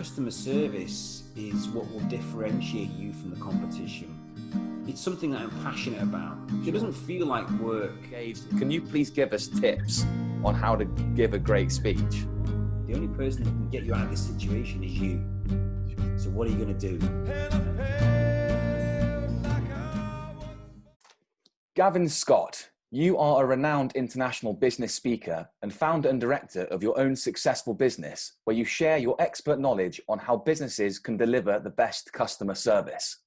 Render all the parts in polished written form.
customer service is what will differentiate you from the competition. It's something that I'm passionate about. It doesn't feel like work. Can you please give us tips on how to give a great speech? The only person that can get you out of this situation is you. So what are you going to do? Gavin Scott, you are a renowned international business speaker and founder and director of your own successful business, where you share your expert knowledge on how businesses can deliver the best customer service.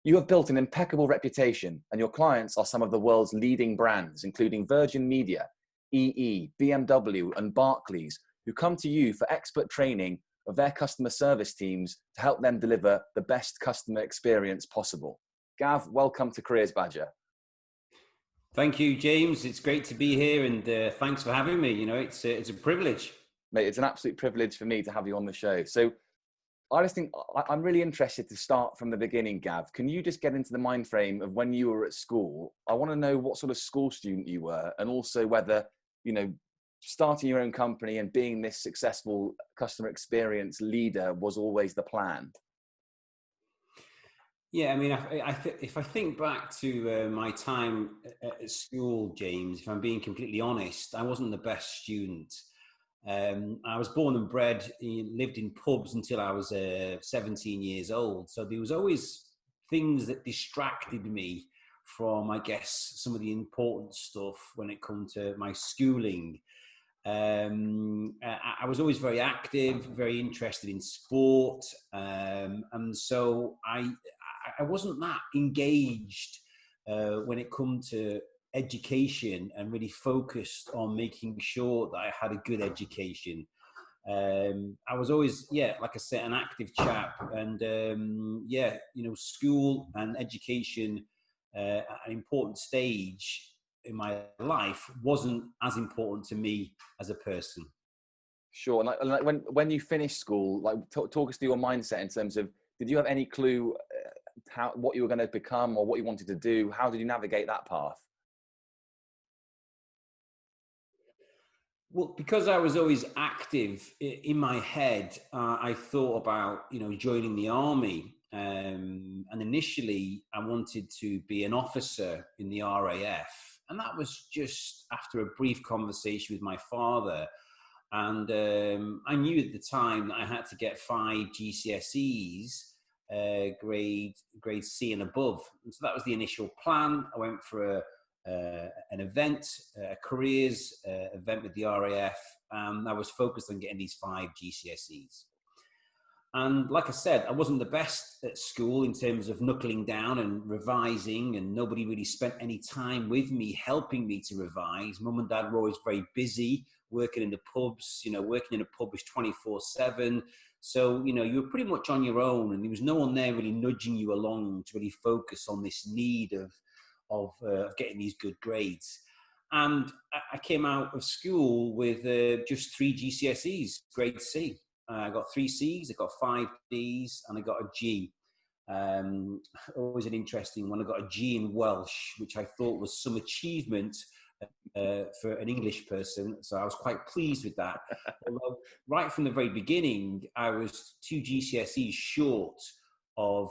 You have built an impeccable reputation, and your clients are some of the world's leading brands, including Virgin Media, EE, BMW, and Barclays, who come to you for expert training of their customer service teams to help them deliver the best customer experience possible. Gav, welcome to Careers Badger. Thank you, James. It's great to be here, and thanks for having me. You know, it's a privilege. Mate, it's an absolute privilege for me to have you on the show. So I just think I'm really interested to start from the beginning, Gav. Can you just get into the mind frame of when you were at school? I want to know what sort of school student you were, and also whether, you know, starting your own company and being this successful customer experience leader was always the plan. Yeah, I mean, if I think back to my time at school, James, if I'm being completely honest, I wasn't the best student. I was born and bred, lived in pubs until I was 17 years old. So there was always things that distracted me from, I guess, some of the important stuff when it comes to my schooling. I was always very active, very interested in sport. And so I wasn't that engaged when it come to education and really focused on making sure that I had a good education. I was always, like I said, an active chap, and school and education at an important stage in my life wasn't as important to me as a person. Sure. And like when you finished school, like talk us through your mindset in terms of, did you have any clue what you were going to become or what you wanted to do? How did you navigate that path? Well, because I was always active in my head, I thought about, joining the army. And initially I wanted to be an officer in the RAF. And that was just after a brief conversation with my father. And I knew at the time that I had to get 5 GCSEs, grade C and above. And so that was the initial plan. I went for an event, a careers event with the RAF, and I was focused on getting these 5 GCSEs. And like I said, I wasn't the best at school in terms of knuckling down and revising, and nobody really spent any time with me, helping me to revise. Mum and Dad were always very busy, working in the pubs. Working in a pub was 24/7. So, you were pretty much on your own, and there was no one there really nudging you along to really focus on this need of getting these good grades. And I came out of school with just 3 GCSEs, grade C. I got 3 C's, I got 5 D's, and I got a G. Always an interesting one. I got a G in Welsh, which I thought was some achievement for an English person. So I was quite pleased with that. Although right from the very beginning, I was 2 GCSEs short of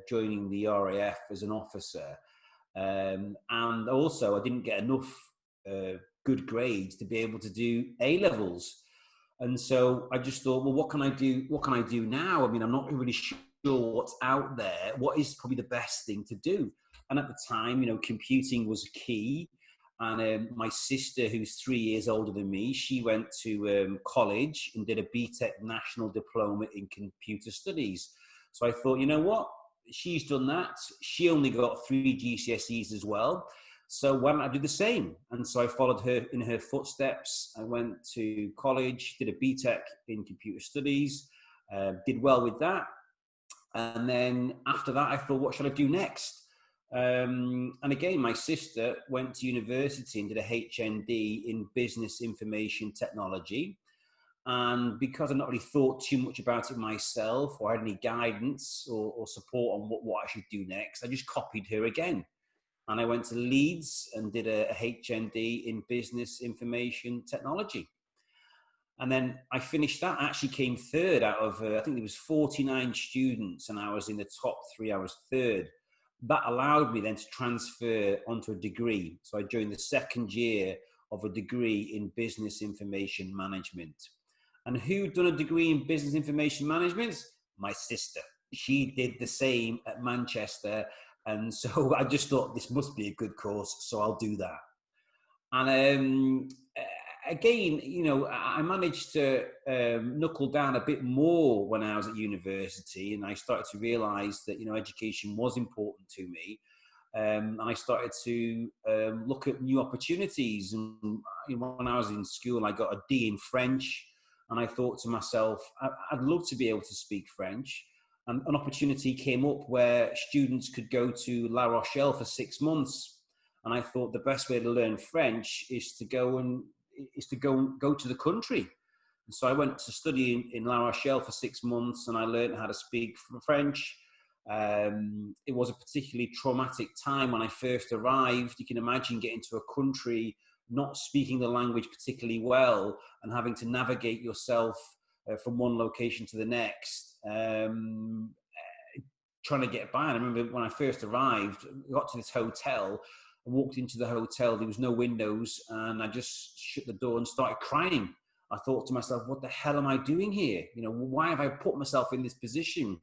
joining the RAF as an officer. And also I didn't get enough good grades to be able to do A-levels. And so I just thought, well, what can I do? What can I do now? I mean, I'm not really sure what's out there. What is probably the best thing to do? And at the time, computing was key. And my sister, who's 3 years older than me, she went to college and did a BTEC National Diploma in Computer Studies. So I thought, you know what? She's done that. She only got 3 GCSEs as well. So why don't I do the same? And so I followed her in her footsteps. I went to college, did a BTEC in Computer Studies, did well with that. And then after that, I thought, what should I do next? And again, my sister went to university and did a HND in Business Information Technology. And because I'd not really thought too much about it myself or had any guidance or support on what I should do next, I just copied her again. And I went to Leeds and did a HND in Business Information Technology. And then I finished that. I actually came third out of, I think there was 49 students, and I was in the top three. I was third. That allowed me then to transfer onto a degree. So I joined the second year of a degree in business information management. And who'd done a degree in business information management? My sister. She did the same at Manchester. And so I just thought this must be a good course, so I'll do that. And again, you know, I managed to knuckle down a bit more when I was at university, and I started to realise that, you know, education was important to me. And I started to look at new opportunities. And you know, when I was in school, I got a D in French, and I thought to myself, I'd love to be able to speak French. And an opportunity came up where students could go to La Rochelle for 6 months. And I thought the best way to learn French is to go to the country. And so I went to study in La Rochelle for 6 months, and I learned how to speak French. It was a particularly traumatic time when I first arrived. You can imagine getting to a country not speaking the language particularly well and having to navigate yourself from one location to the next, trying to get by. And I remember when I first arrived, I got to this hotel. I walked into the hotel, there was no windows, and I just shut the door and started crying. I thought to myself, what the hell am I doing here? You know, why have I put myself in this position?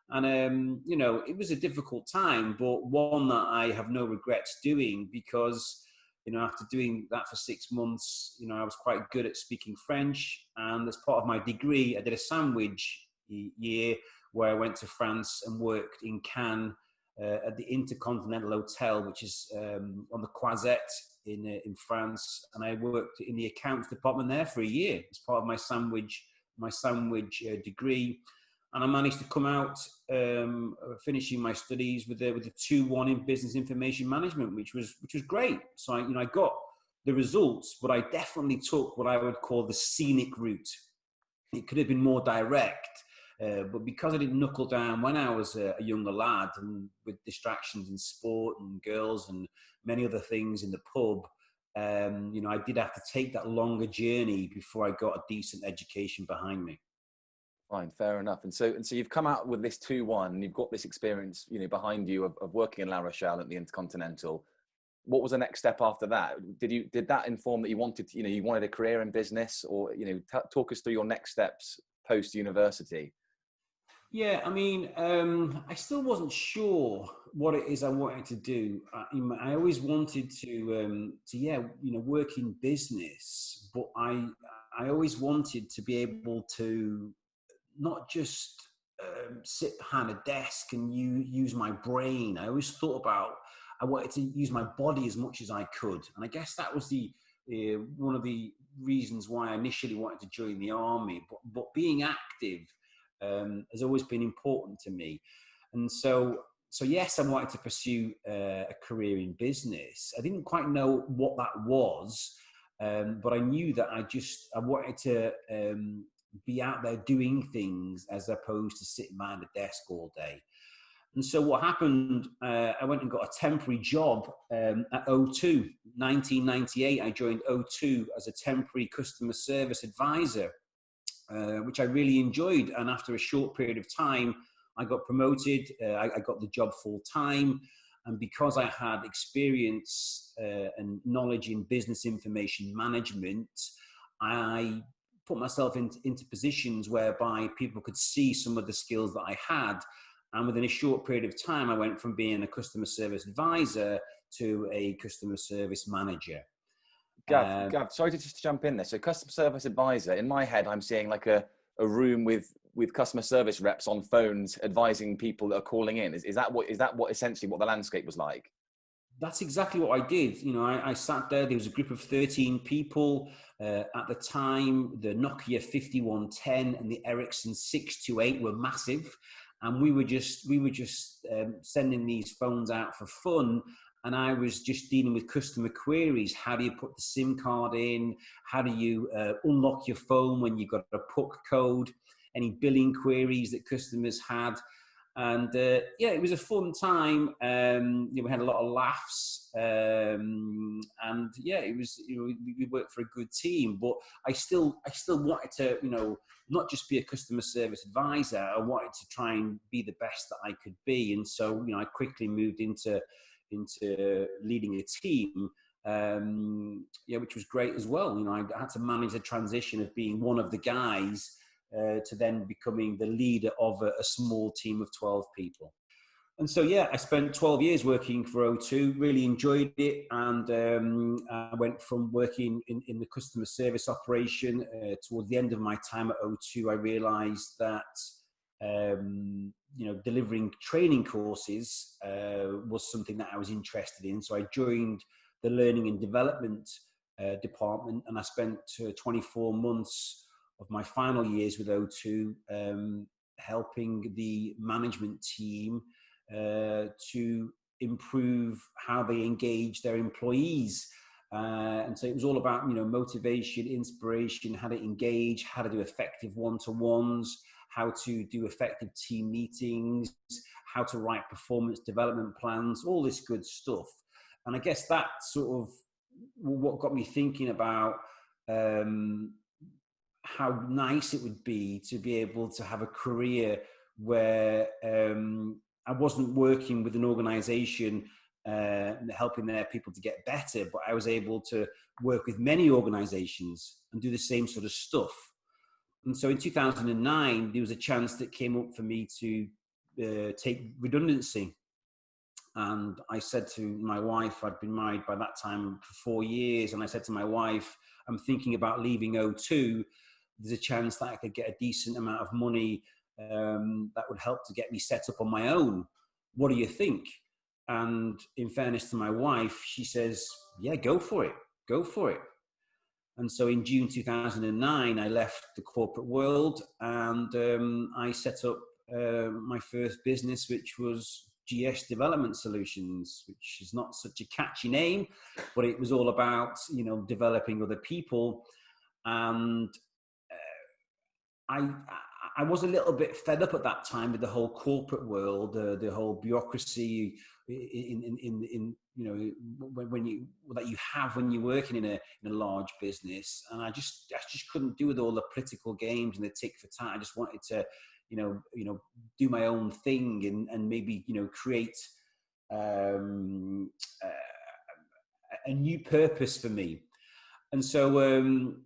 And, you know, it was a difficult time, but one that I have no regrets doing, because, you know, after doing that for 6 months, you know, I was quite good at speaking French. And as part of my degree, I did a sandwich year where I went to France and worked in Cannes at the Intercontinental Hotel, which is on the Croisette in France. And I worked in the accounts department there for a year as part of my sandwich degree. And I managed to come out finishing my studies with a 2-1 in business information management, which was great. So I got the results, but I definitely took what I would call the scenic route. It could have been more direct, but because I didn't knuckle down when I was a younger lad, and with distractions in sport and girls and many other things in the pub, you know, I did have to take that longer journey before I got a decent education behind me. Fine, fair enough. And so you've come out with this 2-1, and you've got this experience, you know, behind you of working in La Rochelle at the Intercontinental. What was the next step after that? Did that inform that you wanted a career in business, or, you know, talk us through your next steps post university? Yeah, I mean, I still wasn't sure what it is I wanted to do. I always wanted to work in business, but I always wanted to be able to not just sit behind a desk and use my brain. I always thought about, I wanted to use my body as much as I could. And I guess that was one of the reasons why I initially wanted to join the army. But being active has always been important to me. And so yes, I wanted to pursue a career in business. I didn't quite know what that was, but I knew that I wanted to be out there doing things as opposed to sitting behind a desk all day. And so what happened, I went and got a temporary job at O2. 1998, I joined O2 as a temporary customer service advisor, which I really enjoyed. And after a short period of time, I got promoted. I got the job full time. And because I had experience and knowledge in business information management, I put myself into positions whereby people could see some of the skills that I had. And within a short period of time, I went from being a customer service advisor to a customer service manager. Gav, sorry to just jump in there. So customer service advisor, in my head, I'm seeing like a room with customer service reps on phones advising people that are calling in. Is that what essentially what the landscape was like? That's exactly what I did. You know, I sat there. There was a group of 13 people at the time. The Nokia 5110 and the Ericsson 628 were massive, and we were just sending these phones out for fun. And I was just dealing with customer queries. How do you put the SIM card in? How do you unlock your phone when you've got a PUC code? Any billing queries that customers had? And yeah, it was a fun time. We had a lot of laughs, and yeah, it was. We worked for a good team, but I still wanted to, not just be a customer service advisor. I wanted to try and be the best that I could be, and so I quickly moved into leading a team. Which was great as well. I had to manage the transition of being one of the guys to then becoming the leader of a small team of 12 people. And so, yeah, I spent 12 years working for O2, really enjoyed it. And I went from working in the customer service operation. Towards the end of my time at O2, I realized that, delivering training courses was something that I was interested in. So I joined the learning and development department, and I spent 24 months of my final years with O2 helping the management team to improve how they engage their employees. And so it was all about, motivation, inspiration, how to engage, how to do effective one-to-ones, how to do effective team meetings, how to write performance development plans, all this good stuff. And I guess that's sort of what got me thinking about how nice it would be to be able to have a career where I wasn't working with an organization helping their people to get better, but I was able to work with many organizations and do the same sort of stuff. And so in 2009, there was a chance that came up for me to take redundancy. And I said to my wife, I'd been married by that time for 4 years, and I said to my wife, I'm thinking about leaving O2. There's a chance that I could get a decent amount of money that would help to get me set up on my own. What do you think? And in fairness to my wife, she says, yeah, go for it. Go for it. And so in June 2009, I left the corporate world and I set up my first business, which was GS Development Solutions, which is not such a catchy name, but it was all about, developing other people. And I was a little bit fed up at that time with the whole corporate world, the whole bureaucracy when you have when you're working in a large business, and I just couldn't do with all the political games and the tick for tat. I just wanted to, do my own thing and maybe create a new purpose for me. And so,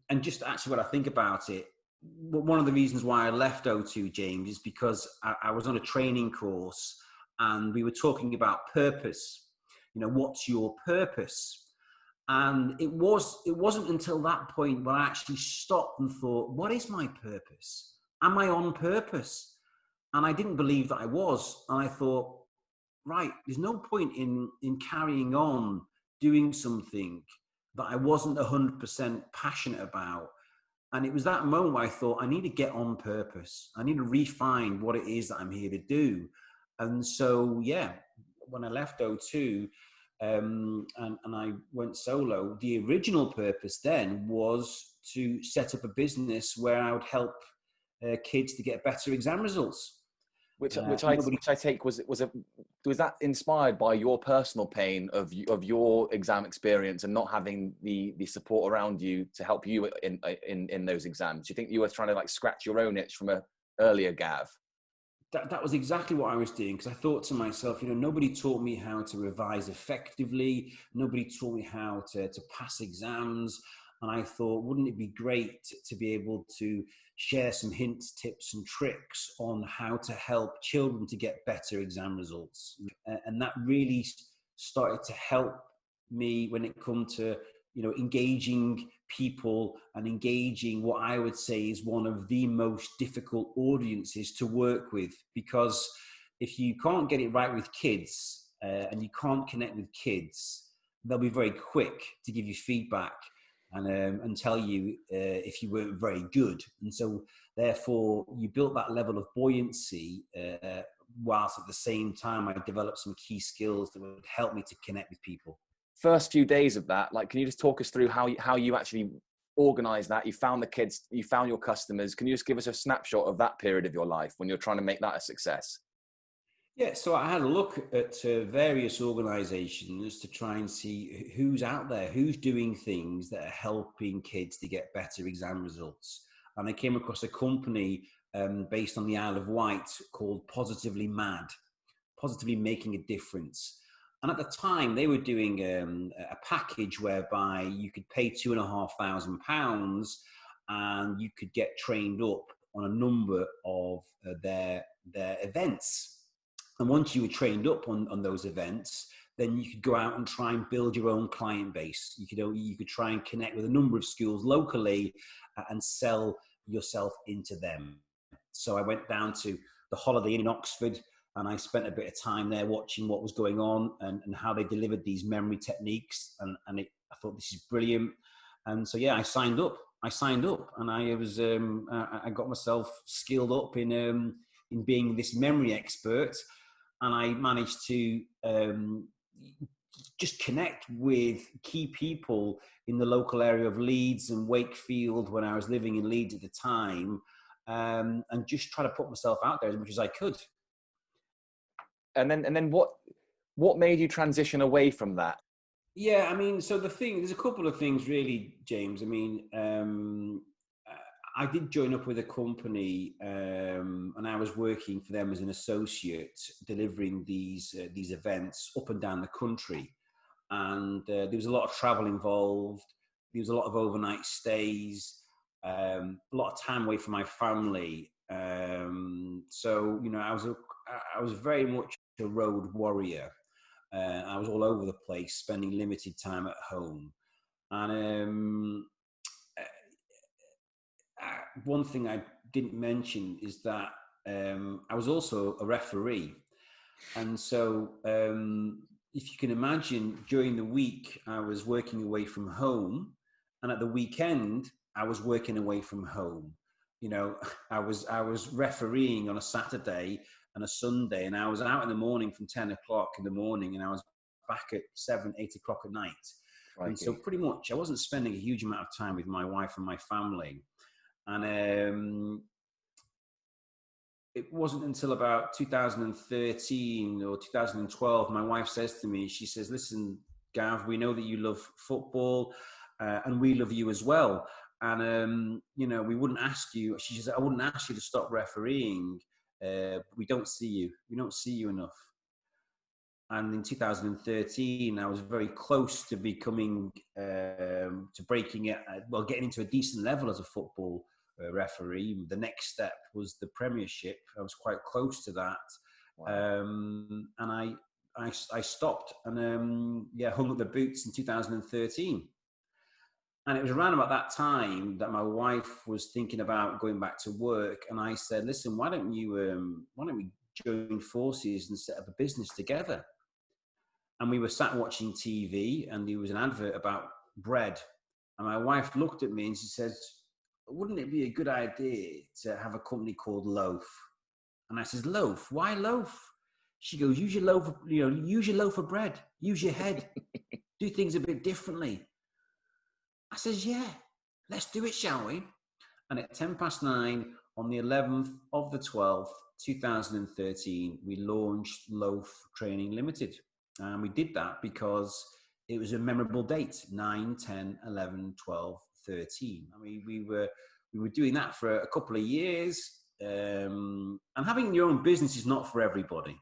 and just actually, when I think about it, one of the reasons why I left O2, James, is because I was on a training course and we were talking about purpose. What's your purpose? And it wasn't until that point when I actually stopped and thought, what is my purpose? Am I on purpose? And I didn't believe that I was. And I thought, right, there's no point in carrying on doing something that I wasn't 100% passionate about. And it was that moment where I thought, I need to get on purpose. I need to refine what it is that I'm here to do. And so, yeah, when I left O2 and I went solo, the original purpose then was to set up a business where I would help kids to get better exam results. Which I take was that inspired by your personal pain of your exam experience and not having the support around you to help you in those exams? Do you think you were trying to scratch your own itch from an earlier Gav? That was exactly what I was doing, because I thought to myself, nobody taught me how to revise effectively. Nobody taught me how to pass exams. And I thought, wouldn't it be great to be able to share some hints, tips and tricks on how to help children to get better exam results? And that really started to help me when it comes to, engaging people and engaging what I would say is one of the most difficult audiences to work with. Because if you can't get it right with kids and you can't connect with kids, they'll be very quick to give you feedback and tell you if you weren't very good. And so therefore you built that level of buoyancy whilst at the same time I developed some key skills that would help me to connect with people. First few days of that, can you just talk us through how you actually organized that? You found the kids, you found your customers. Can you just give us a snapshot of that period of your life when you're trying to make that a success? Yeah, so I had a look at various organisations to try and see who's out there, who's doing things that are helping kids to get better exam results. And I came across a company based on the Isle of Wight called Positively Mad, Positively Making a Difference. And at the time, they were doing a package whereby you could pay £2,500 and you could get trained up on a number of their events. And once you were trained up on those events, then you could go out and try and build your own client base. You could try and connect with a number of schools locally and sell yourself into them. So I went down to the Holiday Inn in Oxford, and I spent a bit of time there watching what was going on and how they delivered these memory techniques. I thought, this is brilliant. And so, yeah, I signed up, and I got myself skilled up in being this memory expert. And I managed to just connect with key people in the local area of Leeds and Wakefield when I was living in Leeds at the time, and just try to put myself out there as much as I could. And then what made you transition away from that? Yeah, I mean, so there's a couple of things really, James. I mean, I did join up with a company, and I was working for them as an associate, delivering these events up and down the country. And there was a lot of travel involved. There was a lot of overnight stays, a lot of time away from my family. So I was very much a road warrior. I was all over the place, spending limited time at home, and one thing I didn't mention is that I was also a referee. And so if you can imagine, during the week, I was working away from home. And at the weekend, I was working away from home. I was refereeing on a Saturday and a Sunday. And I was out in the morning from 10 o'clock in the morning. And I was back at 7, 8 o'clock at night. Crikey. And so pretty much I wasn't spending a huge amount of time with my wife and my family. And it wasn't until about 2013 or 2012, my wife says to me, she says, "Listen, Gav, we know that you love football and we love you as well. And, we wouldn't ask you," she says, "I wouldn't ask you to stop refereeing. We don't see you. We don't see you enough." And in 2013, I was very close to becoming, to breaking it, getting into a decent level as a football referee. The next step was the Premiership. I was quite close to that. Wow. And I stopped and hung up the boots in 2013. And it was around about that time that my wife was thinking about going back to work. And I said, "Listen, why don't we join forces and set up a business together?" And we were sat watching TV, and there was an advert about bread. And my wife looked at me and she says, "Wouldn't it be a good idea to have a company called Loaf?" And I says, "Loaf? Why loaf?" She goes, use your loaf of bread. Use your head. Do things a bit differently." I says, "Yeah, let's do it, shall we?" And at 9:10 on the 11th of the 12th, 2013, we launched Loaf Training Limited. And we did that because it was a memorable date, 9, 10, 11, 12, 13. I mean, we were doing that for a couple of years. And having your own business is not for everybody,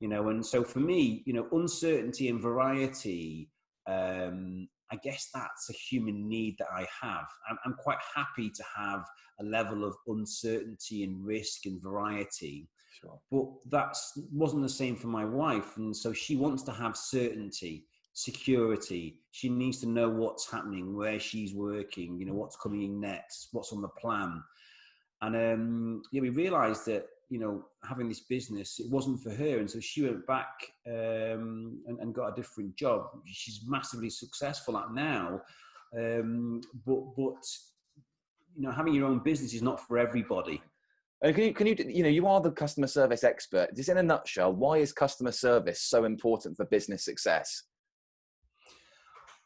and so for me, uncertainty and variety, I guess that's a human need that I have. I'm quite happy to have a level of uncertainty and risk and variety. Sure. But that wasn't the same for my wife. And so she wants to have certainty, security. She needs to know what's happening, where she's working, what's coming in next, what's on the plan. And we realized that, having this business, it wasn't for her. And so she went back and got a different job. She's massively successful at now. But having your own business is not for everybody. And can you, you are the customer service expert. Just in a nutshell, why is customer service so important for business success?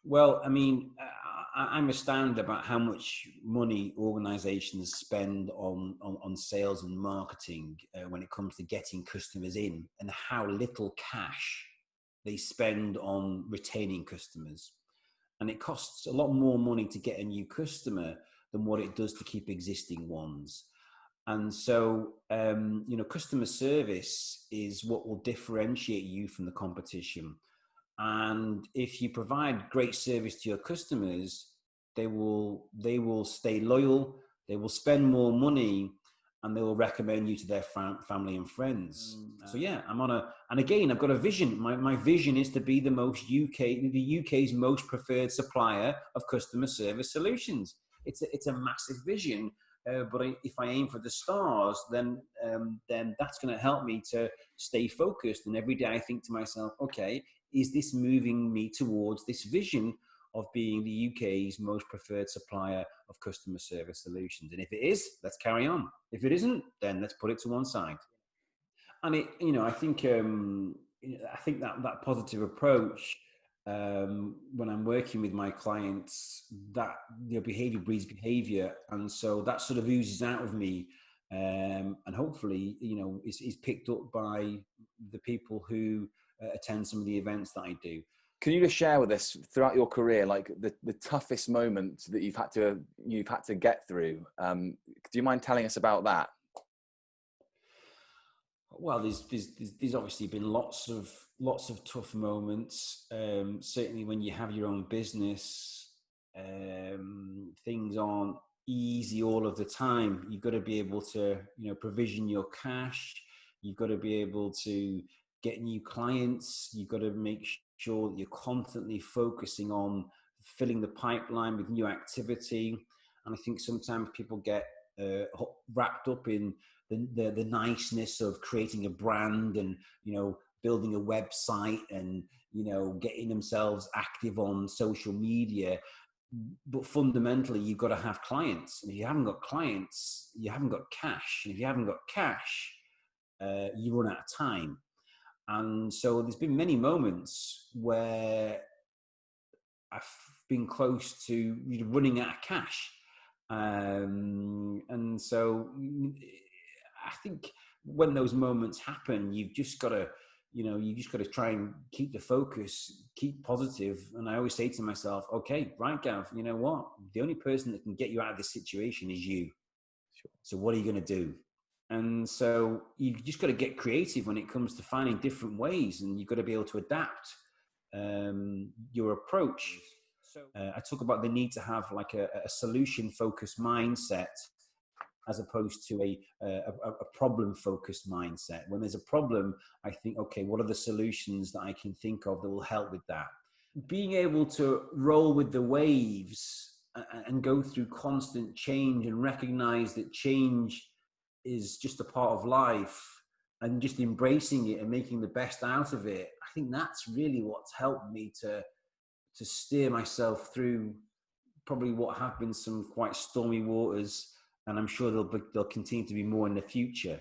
Well, I mean, I'm astounded about how much money organizations spend on sales and marketing when it comes to getting customers in, and how little cash they spend on retaining customers. And it costs a lot more money to get a new customer than what it does to keep existing ones. And so, customer service is what will differentiate you from the competition. And if you provide great service to your customers, they will stay loyal, they will spend more money, and they will recommend you to their family and friends. So yeah, and again, I've got a vision. My vision is to be the UK's most preferred supplier of customer service solutions. It's a massive vision. But if I aim for the stars, then that's going to help me to stay focused. And every day I think to myself, okay, is this moving me towards this vision of being the UK's most preferred supplier of customer service solutions? And if it is, let's carry on. If it isn't, then let's put it to one side. And I think that positive approach, when I'm working with my clients, that behavior breeds behavior, and so that sort of oozes out of me, and hopefully is picked up by the people who attend some of the events that I do. Can you just share with us throughout your career, like the toughest moment that you've had to get through? Do you mind telling us about that? Well, there's obviously been lots of tough moments. Certainly when you have your own business, things aren't easy all of the time. You've got to be able to, provision your cash. You've got to be able to get new clients. You've got to make sure that you're constantly focusing on filling the pipeline with new activity. And I think sometimes people get wrapped up in the niceness of creating a brand and building a website and getting themselves active on social media. But fundamentally, you've got to have clients. And if you haven't got clients, you haven't got cash. And if you haven't got cash, you run out of time. And so there's been many moments where I've been close to running out of cash. And so I think when those moments happen, you've just got to try and keep the focus, keep positive. And I always say to myself, okay, right, Gav, you know what? The only person that can get you out of this situation is you. Sure. So what are you going to do? And so you've just got to get creative when it comes to finding different ways, and you've got to be able to adapt your approach. I talk about the need to have like a solution-focused mindset as opposed to a problem-focused mindset. When there's a problem, I think, okay, what are the solutions that I can think of that will help with that? Being able to roll with the waves and go through constant change and recognize that change is just a part of life, and just embracing it and making the best out of it. I think that's really what's helped me to steer myself through probably what have been some quite stormy waters, and I'm sure there'll continue to be more in the future.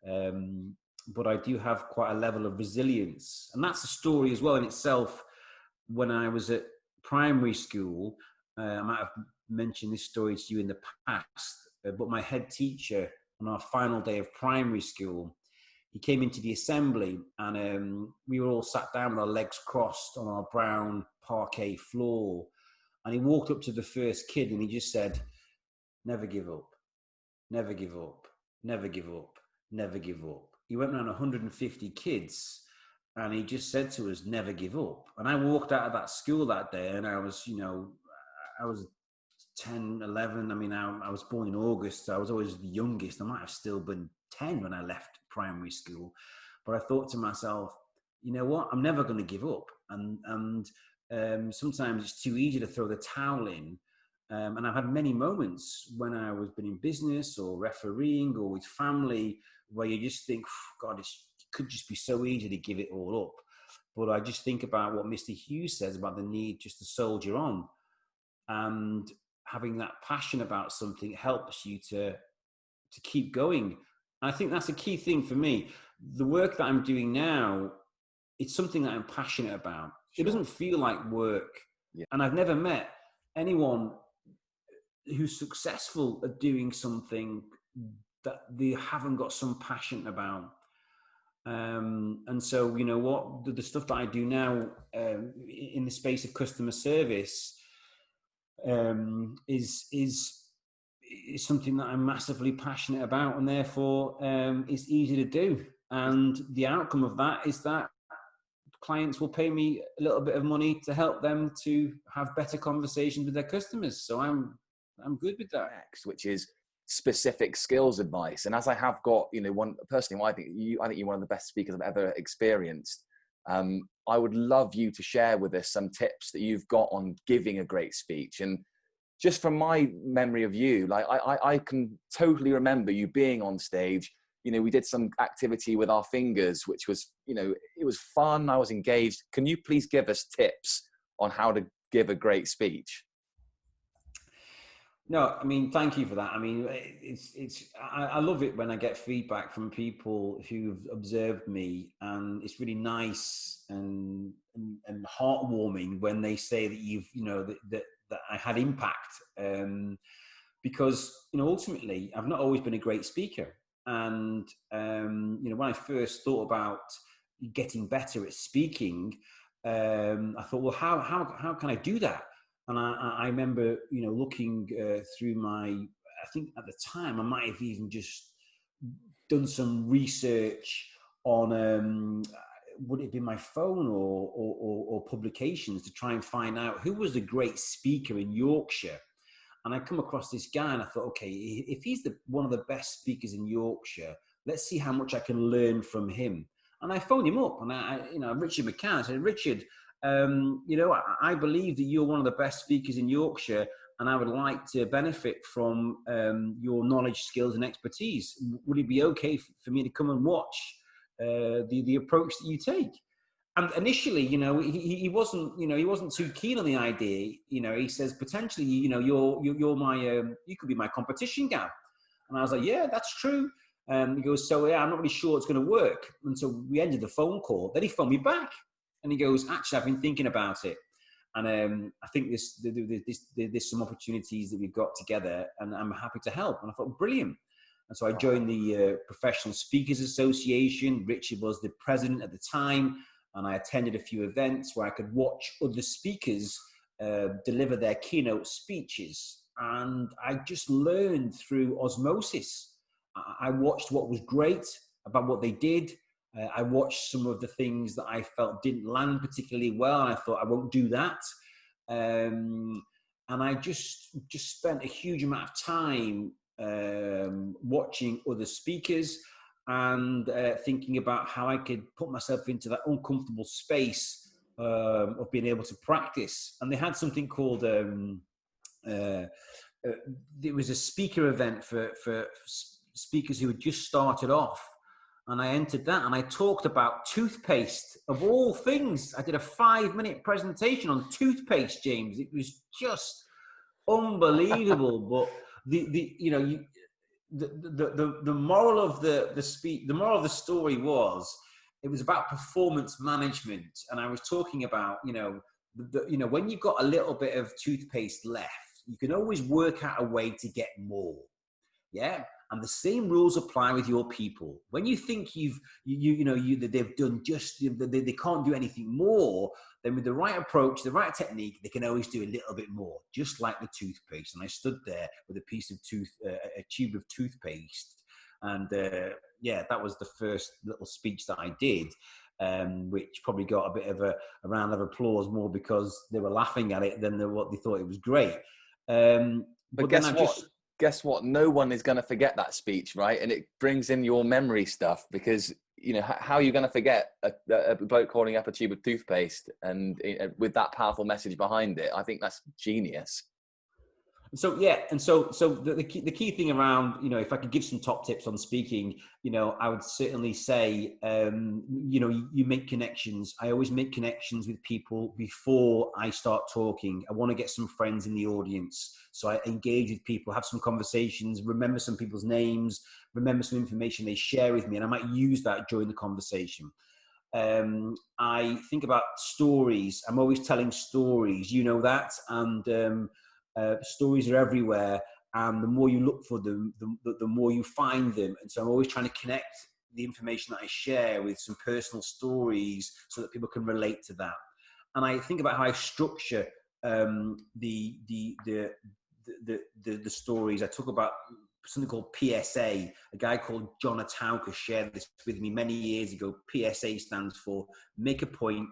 But I do have quite a level of resilience, and that's a story as well in itself. When I was at primary school, I might have mentioned this story to you in the past, but my head teacher on our final day of primary school, he came into the assembly, and we were all sat down with our legs crossed on our brown parquet floor. And he walked up to the first kid and he just said, "Never give up, never give up, never give up, never give up." He went around 150 kids and he just said to us, "Never give up." And I walked out of that school that day, and I was 10, 11. I mean, I was born in August, so I was always the youngest. I might have still been 10 when I left primary school. But I thought to myself, you know what? I'm never going to give up. And sometimes it's too easy to throw the towel in. And I've had many moments when I was been in business or refereeing or with family where you just think, God, it could just be so easy to give it all up. But I just think about what Mr. Hughes says about the need just to soldier on. And having that passion about something helps you to keep going. And I think that's a key thing for me. The work that I'm doing now, it's something that I'm passionate about. Sure. It doesn't feel like work. Yeah. And I've never met anyone who's successful at doing something that they haven't got some passion about. And so, you know what, the stuff that I do now in the space of customer service is something that I'm massively passionate about, and therefore it's easy to do. And the outcome of that is that clients will pay me a little bit of money to help them to have better conversations with their customers. So I'm good with that. Next, which is specific skills advice. And as I have got, you know, one personally, I think you're one of the best speakers I've ever experienced. I would love you to share with us some tips that you've got on giving a great speech. And just from my memory of you, like I can totally remember you being on stage. You know, we did some activity with our fingers, which was, you know, it was fun. I was engaged. Can you please give us tips on how to give a great speech? No, I mean, thank you for that. I mean, I love it when I get feedback from people who've observed me, and it's really nice and heartwarming when they say that that I had impact. Because, you know, ultimately I've not always been a great speaker. And, you know, when I first thought about getting better at speaking, I thought, well, how can I do that? And I remember, you know, looking through I think at the time I might have even just done some research on, would it be my phone or publications, to try and find out who was a great speaker in Yorkshire. And I come across this guy and I thought, okay, if he's one of the best speakers in Yorkshire, let's see how much I can learn from him. And I phoned him up, and Richard McCann, I said, Richard, you know, I believe that you're one of the best speakers in Yorkshire, and I would like to benefit from your knowledge, skills, and expertise. Would it be okay for me to come and watch the approach that you take? And initially, you know, he wasn't too keen on the idea. You know, he says, potentially, you know, you're my you could be my competition, Gav. And I was like, yeah, that's true. He goes, so yeah, I'm not really sure it's going to work. And so we ended the phone call. Then he phoned me back, and he goes, actually, I've been thinking about it, and I think there's some opportunities that we've got together, and I'm happy to help. And I thought, brilliant. And so I joined the Professional Speakers Association. Richard was the president at the time, and I attended a few events where I could watch other speakers deliver their keynote speeches. And I just learned through osmosis. I watched what was great about what they did. I watched some of the things that I felt didn't land particularly well, and I thought, I won't do that. And I just spent a huge amount of time watching other speakers and thinking about how I could put myself into that uncomfortable space of being able to practice. And they had something called, it was a speaker event for speakers who had just started off. And I entered that, and I talked about toothpaste, of all things. I did a 5-minute presentation on toothpaste, James. It was just unbelievable. But the moral of the speech, the moral of the story was, it was about performance management. And I was talking about, when you've got a little bit of toothpaste left, you can always work out a way to get more. Yeah. And the same rules apply with your people. When you think they've done just, they can't do anything more, then with the right approach, the right technique, they can always do a little bit more, just like the toothpaste. And I stood there with a tube of toothpaste. And that was the first little speech that I did, which probably got a bit of a round of applause, more because they were laughing at it than what they thought it was great. But guess what? Guess what? No one is going to forget that speech, right? And it brings in your memory stuff, because, how are you going to forget a bloke holding up a tube of toothpaste and with that powerful message behind it? I think that's genius. So, yeah. And so the key thing around, if I could give some top tips on speaking, I would certainly say, you make connections. I always make connections with people before I start talking. I want to get some friends in the audience. So I engage with people, have some conversations, remember some people's names, remember some information they share with me, and I might use that during the conversation. I think about stories. I'm always telling stories, that. And Stories are everywhere, and the more you look for them, the more you find them. And so I'm always trying to connect the information that I share with some personal stories so that people can relate to that. And I think about how I structure the stories. I talk about something called PSA. A guy called John Atauka shared this with me many years ago. PSA stands for make a point,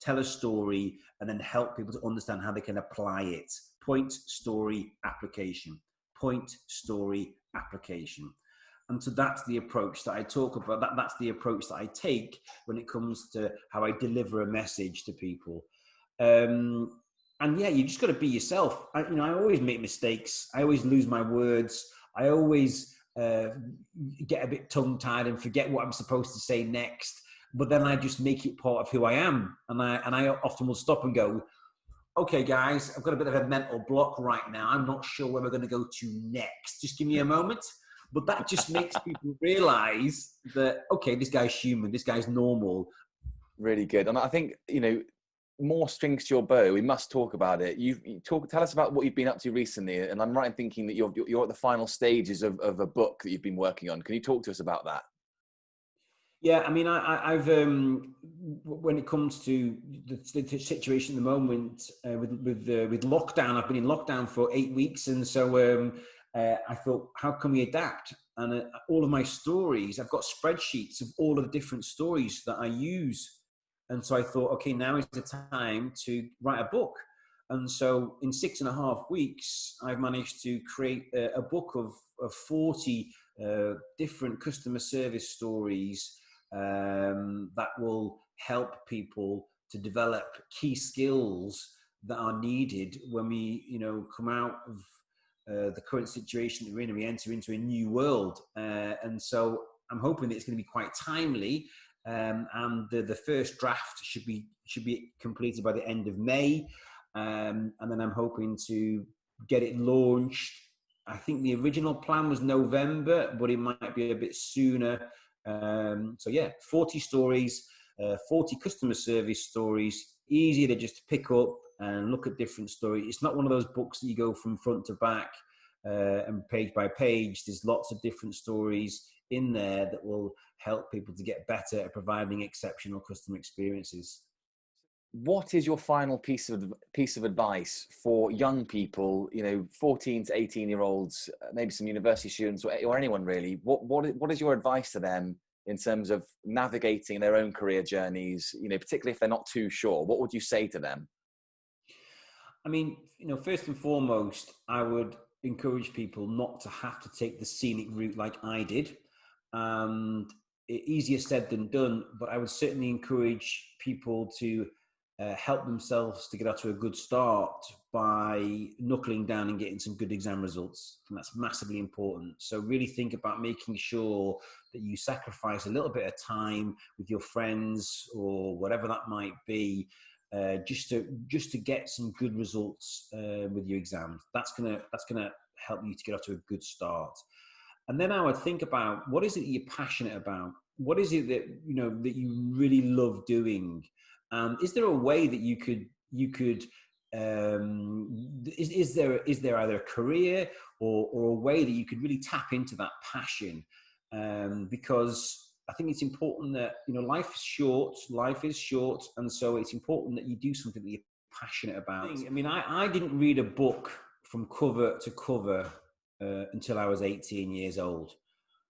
tell a story, and then help people to understand how they can apply it. Point, story, application. Point, story, application. And so that's the approach that I talk about. That's the approach that I take when it comes to how I deliver a message to people. And yeah, you just got to be yourself. I always make mistakes. I always lose my words. I always get a bit tongue-tied and forget what I'm supposed to say next. But then I just make it part of who I am. And I often will stop and go, okay, guys, I've got a bit of a mental block right now. I'm not sure where we're going to go to next. Just give me a moment. But that just makes people realize that, okay, this guy's human. This guy's normal. Really good. And I think, more strings to your bow. We must talk about it. Tell us about what you've been up to recently. And I'm right in thinking that you're at the final stages of a book that you've been working on. Can you talk to us about that? Yeah, I mean, I've when it comes to the situation at the moment with lockdown, I've been in lockdown for 8 weeks, and so I thought, how can we adapt? And all of my stories, I've got spreadsheets of all of the different stories that I use. And so I thought, okay, now is the time to write a book. And so in 6.5 weeks, I've managed to create a book of 40 different customer service stories that will help people to develop key skills that are needed when we, come out of the current situation that we're in and we enter into a new world. And so I'm hoping that it's going to be quite timely. And the first draft should be completed by the end of May, and then I'm hoping to get it launched. I think the original plan was November, but it might be a bit sooner. So yeah, 40 stories, 40 customer service stories, easy to just pick up and look at different stories. It's not one of those books that you go from front to back and page by page. There's lots of different stories in there that will help people to get better at providing exceptional customer experiences. What is your final piece of advice for young people, 14 to 18-year-olds, maybe some university students or anyone really? What is your advice to them in terms of navigating their own career journeys, particularly if they're not too sure? What would you say to them? I mean, first and foremost, I would encourage people not to have to take the scenic route like I did. And easier said than done, but I would certainly encourage people to help themselves to get out to a good start by knuckling down and getting some good exam results. And that's massively important. So really think about making sure that you sacrifice a little bit of time with your friends or whatever that might be, just to get some good results with your exams. That's gonna help you to get off to a good start. And then I would think about, what is it that you're passionate about? What is it that that you really love doing? Is there a way that you could is there either a career or a way that you could really tap into that passion? Because I think it's important that life is short, and so it's important that you do something that you're passionate about. I mean, I didn't read a book from cover to cover until I was 18 years old.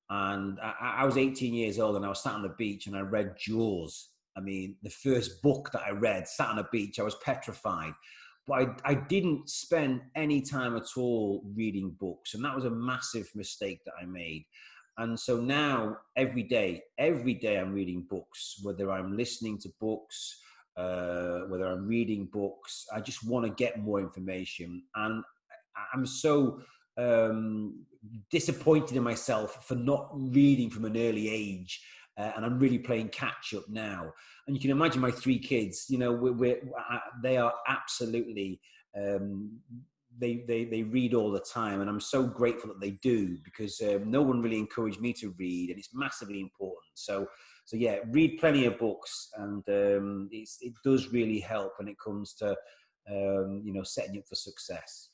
And I was 18 years old and I was sat on the beach and I read Jaws. I mean, the first book that I read, sat on a beach, I was petrified. But I didn't spend any time at all reading books. And that was a massive mistake that I made. And so now, every day I'm reading books, whether I'm listening to books, whether I'm reading books. I just want to get more information. And I'm so disappointed in myself for not reading from an early age, and I'm really playing catch up now. And you can imagine my 3 kids. They are absolutely they read all the time, and I'm so grateful that they do, because no one really encouraged me to read, and it's massively important. So yeah, read plenty of books, and it does really help when it comes to setting you up for success.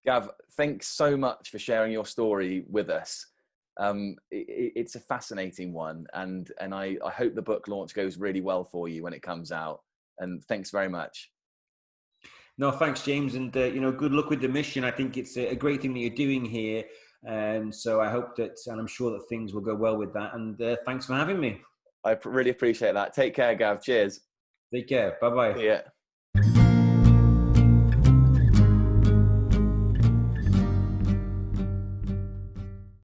Gav, thanks so much for sharing your story with us. It's a fascinating one, and I hope the book launch goes really well for you when it comes out. And thanks very much. No, thanks, James, and good luck with the mission. I think it's a great thing that you're doing here, so I hope that, and I'm sure that things will go well with that. And thanks for having me. I really appreciate that. Take care, Gav. Cheers. Take care. Bye bye. See ya.